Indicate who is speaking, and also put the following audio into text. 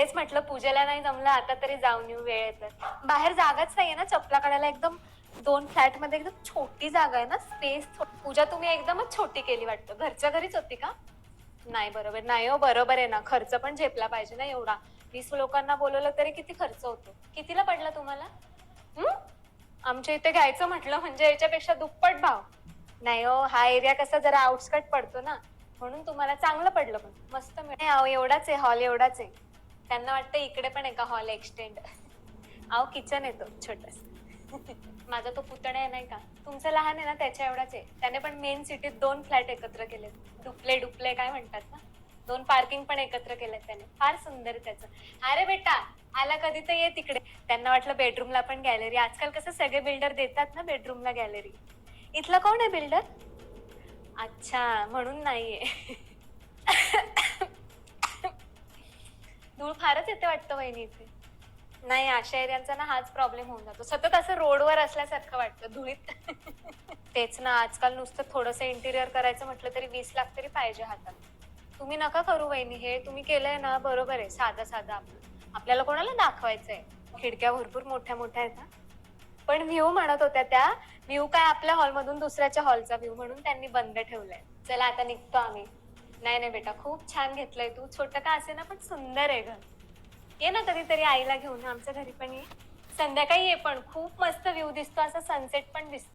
Speaker 1: तेच म्हटलं पूजेला नाही जमलं आता तरी जाऊन येऊ वेळ तर. बाहेर जागाच नाहीये ना चपला काढायला. एकदम 2 फ्लॅट मध्ये एकदम छोटी जागा आहे ना, स्पेस. पूजा तुम्ही एकदमच छोटी केली वाटतं. घरच्या घरीच होती का? नाही बरोबर नाही हो, बरोबर आहे ना, खर्च पण झेपला पाहिजे ना एवढा. 20 लोकांना बोलवलं तरी किती खर्च होतो. कितीला पडला तुम्हाला? आमच्या इथे घ्यायचं म्हटलं म्हणजे याच्यापेक्षा दुप्पट भाव. नाही हो, हा एरिया कसा जरा आउटस्कट पडतो ना, म्हणून तुम्हाला चांगलं पडलं. पण मस्त मिळेल. अहो एवढाच आहे, हॉल एवढाच आहे. त्यांना वाटतं इकडे पण आहे का हॉल एक्सटेंड. अहो किचन येतो छोटस. माझा तो पुतण्या आहे नाही का, तुमचं लहान आहे ना त्याच्या एवढाच आहे. त्याने पण मेन सिटीत 2 फ्लॅट एकत्र केले. डुप्ले डुप्ले काय म्हणतात ना, 2 पार्किंग पण एकत्र केलेत त्याने. फार सुंदर त्याचं. अरे बेटा आला कधी तर ये तिकडे. त्यांना वाटलं बेडरूमला पण गॅलरी. आजकाल कसं सगळे बिल्डर देतात ना बेडरूमला गॅलरी. इथला कोण आहे बिल्डर? अच्छा म्हणून नाहीये. धूळ फारच येते वाटतं वहिनी इथे. नाही अशा एरियांचा ना हाच प्रॉब्लेम होऊन जातो. सतत असं रोडवर असल्यासारखं वाटतं धुळीत. तेच ना, आजकाल नुसतं थोडंसं इंटिरियर करायचं म्हटलं तरी 20 लाख तरी पाहिजे हातात. तुम्ही नका करू वहिनी, हे तुम्ही केलंय ना बरोबर आहे. साधं साधं आपल्याला कोणाला दाखवायचंय. खिडक्या भरपूर मोठ्या मोठ्या आहेत. पण व्ह्यू म्हणत होत्या त्या, व्ह्यू काय आपल्या हॉलमधून दुसऱ्याच्या हॉलचा व्ह्यू म्हणून त्यांनी बंद ठेवलाय. चला आता निघतो आम्ही. नाही नाही बेटा, खूप छान घेतलंय तू. छोटं का असे ना पण सुंदर आहे घर. ये ना कधीतरी आईला घेऊन आमच्या घरी पण ये. संध्याकाळी ये, पण खूप मस्त व्ह्यू दिसतो, असा सनसेट पण दिसतो.